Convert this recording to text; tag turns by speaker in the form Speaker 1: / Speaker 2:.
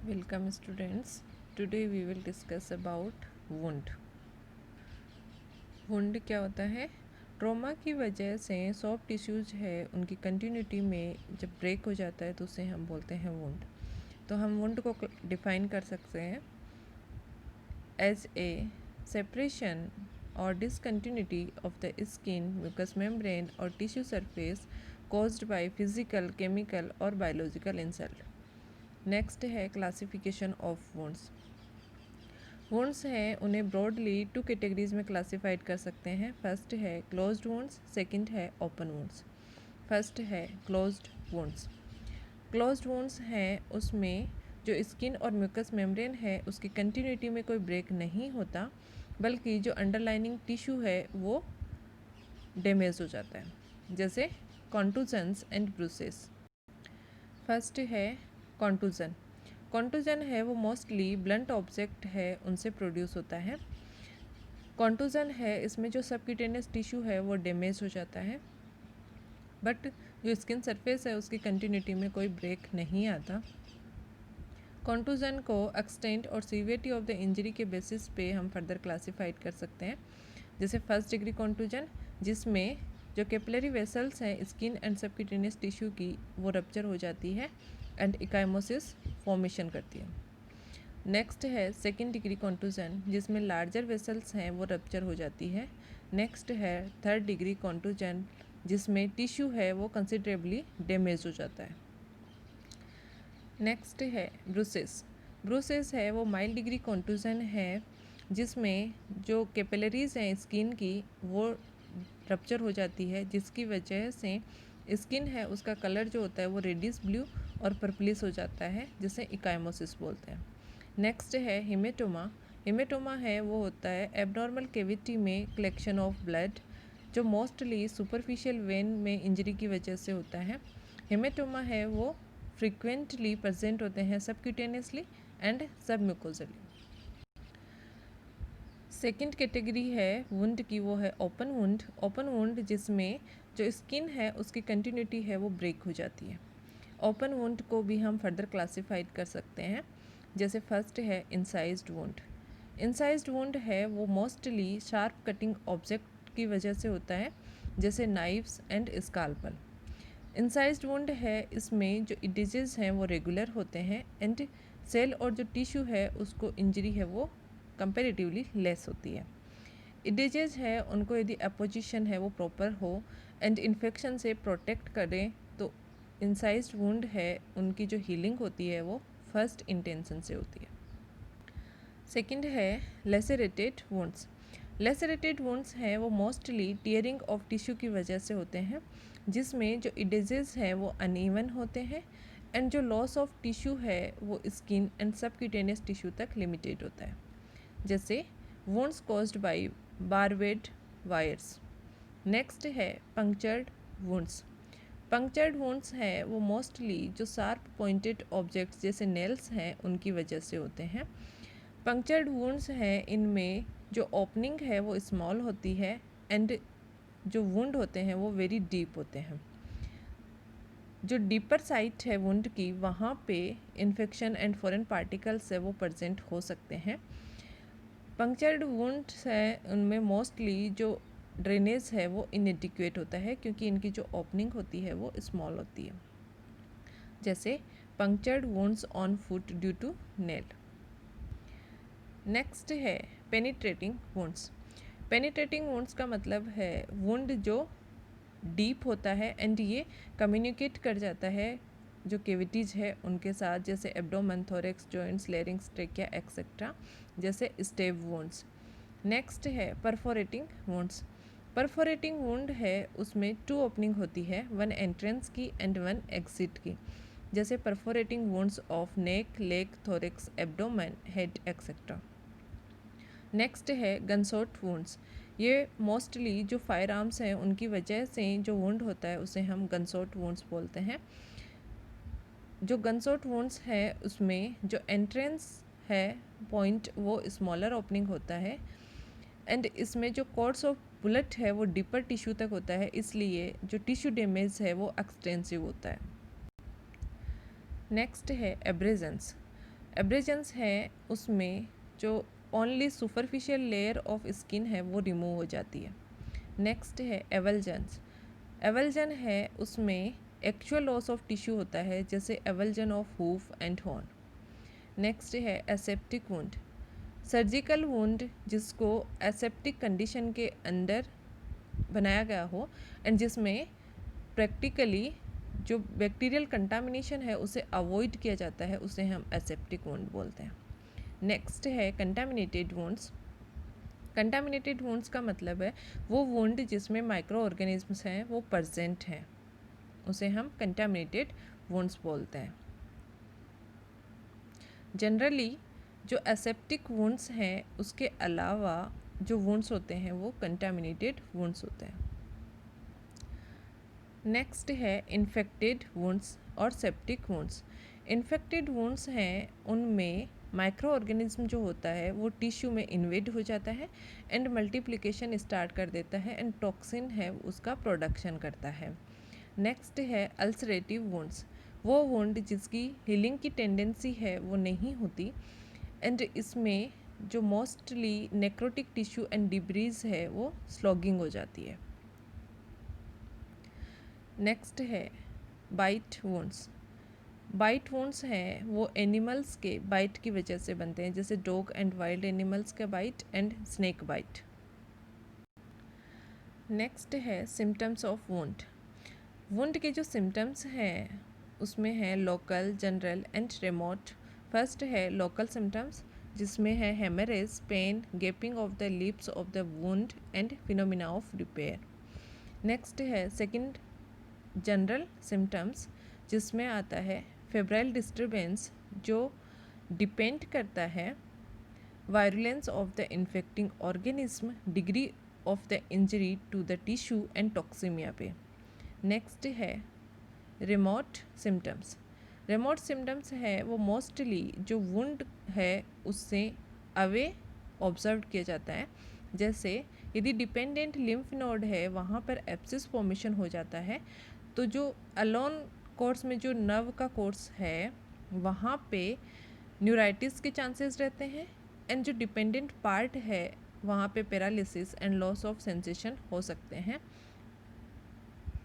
Speaker 1: Welcome students. Today we will discuss about wound. Wound क्या होता है? ट्रॉमा की वजह से सॉफ्ट टिश्यूज है उनकी कंटिन्यूटी में जब ब्रेक हो जाता है तो उसे हम बोलते हैं वुंड। तो हम वुंड को डिफाइन कर सकते हैं एज ए सेपरेशन और discontinuity of the skin mucous membrane और tissue surface caused by physical, chemical और बायोलॉजिकल इंसल्ट। नेक्स्ट है क्लासिफिकेशन ऑफ वुंड्स। वुंड्स हैं उन्हें ब्रॉडली टू कैटेगरीज में क्लासिफाइड कर सकते हैं। फर्स्ट है क्लोज्ड वुंड्स, सेकंड है ओपन वुंड्स। फर्स्ट है क्लोज्ड वुंड्स। क्लोज्ड वुंड्स हैं उसमें जो स्किन और म्यूकस मेम्ब्रेन है उसकी कंटिन्यूटी में कोई ब्रेक नहीं होता, बल्कि जो अंडरलाइनिंग टिश्यू है वो डैमेज हो जाता है, जैसे कॉन्टूजन्स एंड ब्रूसेस। फर्स्ट है कॉन्टूजन। कॉन्टूजन है वो मोस्टली ब्लंट ऑब्जेक्ट है उनसे प्रोड्यूस होता है। कॉन्टूजन है इसमें जो सबक्यूटेनियस टिश्यू है वो डैमेज हो जाता है, बट जो स्किन सरफेस है उसकी कंटिन्यूटी में कोई ब्रेक नहीं आता। कॉन्टूजन को एक्सटेंट और सीवियरिटी ऑफ द इंजरी के बेसिस पे हम फर्दर क्लासीफाइड कर सकते हैं, जैसे फर्स्ट डिग्री कॉन्टूजन जिसमें जो कैपिलरी वेसल्स हैं स्किन एंड सबक्यूटेनियस टिश्यू की वो रप्चर हो जाती है एंड इकाइमोसिस फॉर्मेशन करती है। नेक्स्ट है सेकेंड डिग्री कॉन्टूजन जिसमें लार्जर वेसल्स हैं वो रप्चर हो जाती है। नेक्स्ट है थर्ड डिग्री कॉन्टूजन जिसमें टिश्यू है वो कंसिडरेबली डैमेज हो जाता है। नेक्स्ट है ब्रूसेस। ब्रूसेस है वो माइल्ड डिग्री कॉन्टूजन है जिसमें जो कैपिलरीज हैं स्किन की वो रप्चर हो जाती है, जिसकी वजह से स्किन है उसका कलर जो होता है वो रेडिश ब्लू और पर्पलिश हो जाता है, जिसे इकाइमोसिस बोलते हैं। नेक्स्ट है हिमेटोमा। हिमेटोमा है वो होता है एबनॉर्मल कैविटी में कलेक्शन ऑफ ब्लड जो मोस्टली सुपरफिशियल वेन में इंजरी की वजह से होता है। हिमेटोमा है वो फ्रीक्वेंटली प्रेजेंट होते हैं सबक्यूटेनियसली एंड सबम्यूकोजली। सेकेंड कैटेगरी है वुंड की, वो है ओपन वुंड। ओपन वुंड जिसमें जो स्किन है उसकी कंटिन्यूटी है वो ब्रेक हो जाती है। ओपन वुंड को भी हम फर्दर क्लासिफाइड कर सकते हैं, जैसे फर्स्ट है इंसाइज्ड वुंड। इंसाइज्ड वुंड है वो मोस्टली शार्प कटिंग ऑब्जेक्ट की वजह से होता है, जैसे नाइफ्स एंड स्काल्पल। इंसाइज्ड वुंड है इसमें जो इडिजेस हैं वो रेगुलर होते हैं एंड सेल और जो टिश्यू है उसको इंजरी है वो कंपेरेटिवली लेस होती है। इडिजेस है उनको यदि अपोजिशन है वो प्रॉपर हो एंड इन्फेक्शन से प्रोटेक्ट करें तो इंसाइज्ड वुंड है उनकी जो हीलिंग होती है वो फर्स्ट इंटेंशन से होती है। सेकंड है लेसेरेटेड वुंड्स। लेसेरेटेड वुंड्स हैं वो मोस्टली टीयरिंग ऑफ टिश्यू की वजह से होते हैं, जिसमें जो इडेजेस हैं वो अनइवन होते हैं एंड जो लॉस ऑफ टिश्यू है वो स्किन एंड सबक्यूटेनियस टिश्यू तक लिमिटेड होता है, जैसे wounds caused by barbed wires. Next है पंक्चर्ड वुंड्स। पंक्चर्ड वुंड्स हैं वो मोस्टली जो शार्प पॉइंटेड ऑब्जेक्ट्स जैसे नेल्स हैं उनकी वजह से होते हैं। पंक्चर्ड वुंड्स हैं इनमें जो ओपनिंग है वो स्मॉल होती है एंड जो वुंड होते हैं वो वेरी डीप होते हैं। जो डीपर साइट है वुंड की वहाँ पे इन्फेक्शन एंड फॉरेन पार्टिकल्स है वो प्रेजेंट हो सकते हैं। पंक्चर्ड वुंड्स है उनमें मोस्टली जो ड्रेनेज है वो इनएडिक्वेट होता है क्योंकि इनकी जो ओपनिंग होती है वो स्मॉल होती है, जैसे punctured wounds on foot due to nail. Next है पेनिट्रेटिंग वुंड्स। पेनिट्रेटिंग वुंड्स का मतलब है वुंड जो डीप होता है एंड ये कम्युनिकेट कर जाता है जो कैविटीज़ है उनके साथ, जैसे abdomen, thorax, joints, larynx, trachea etcetera, जैसे स्टेप वुंड्स। नेक्स्ट है परफोरेटिंग वुंड्स। परफोरेटिंग वुंड है उसमें टू ओपनिंग होती है, वन एंट्रेंस की एंड वन एग्जिट की, जैसे perforating wounds of neck, leg, thorax, abdomen, head etcetera. Next है गनशॉट वुंड्स। ये मोस्टली जो फायर आर्म्स हैं उनकी वजह से जो वुंड होता है उसे हम गनशॉट वुंड्स बोलते हैं। जो गनशॉट वुंड्स है उसमें जो एंट्रेंस है पॉइंट वो स्मॉलर ओपनिंग होता है एंड इसमें जो कोर्स ऑफ बुलेट है वो डीपर टिश्यू तक होता है, इसलिए जो टिश्यू डैमेज है वो एक्सटेंसिव होता है। नेक्स्ट है एब्रेजन्स। एब्रेजन्स है उसमें जो only superficial layer of skin है वो रिमूव हो जाती है। नेक्स्ट है एवल्जन्स। एवल्जन है उसमें एक्चुअल लॉस ऑफ टिश्यू होता है, जैसे avulsion of hoof and horn. Next है एसेप्टिक वुंड। सर्जिकल वुंड जिसको एसेप्टिक कंडीशन के अंदर बनाया गया हो एंड जिसमें प्रैक्टिकली जो बैक्टीरियल कंटामिनेशन है उसे अवॉइड किया जाता है, उसे हम एसेप्टिक वुंड बोलते हैं। नेक्स्ट है कंटामिनेटेड वुंड्स। कंटामिनेटेड वुंड्स का मतलब है वो वुंड जिसमें माइक्रो ऑर्गेनिजम्स हैं वो प्रेजेंट हैं, उसे हम कंटामिनेटेड वुंड्स बोलते हैं। जनरली जो एसेप्टिक वुंड्स हैं उसके अलावा जो वुंड्स होते हैं वो कंटामिनेटेड वुंड्स होते हैं। नेक्स्ट है इन्फेक्टेड वुंड्स और सेप्टिक वुंड्स। इन्फेक्टेड वुंड्स हैं उनमें माइक्रो ऑर्गेनिज्म जो होता है वो टिश्यू में इन्वेड हो जाता है एंड मल्टीप्लिकेशन स्टार्ट कर देता है एंड टॉक्सिन है उसका प्रोडक्शन करता है। नेक्स्ट है अल्सरेटिव वुंड्स। वो वुंड जिसकी हीलिंग की टेंडेंसी है वो नहीं होती एंड इसमें जो mostly necrotic tissue and debris है वो स्लॉगिंग हो जाती है। नेक्स्ट है बाइट वुंड्स। बाइट वुंड्स हैं वो एनिमल्स के बाइट की वजह से बनते हैं, जैसे डॉग एंड वाइल्ड एनिमल्स का bite and snake bite. Next है सिम्टम्स ऑफ वुंड। वुंड के जो सिम्टम्स हैं उसमें है local, general and remote. First है लोकल सिम्टम्स जिसमें है haemorrhage, pain, gaping of the lips of the wound and phenomena of repair. Next है सेकंड जनरल सिम्टम्स जिसमें आता है फेब्राइल डिस्टर्बेंस जो डिपेंड करता है virulence of the infecting organism, degree of the injury to the tissue and toxaemia पे। Next है remote symptoms. Remote symptoms है वो मोस्टली जो वुंड है उससे अवे ऑब्जर्व किया जाता है, जैसे यदि डिपेंडेंट लिम्फ नोड है वहाँ पर एब्सिस फॉर्मेशन हो जाता है, तो जो अलोन कोर्स में जो नर्व का कोर्स है वहाँ पे न्यूराइटिस के चांसेस रहते हैं एंड जो डिपेंडेंट पार्ट है वहाँ पे paralysis and loss of sensation हो सकते हैं।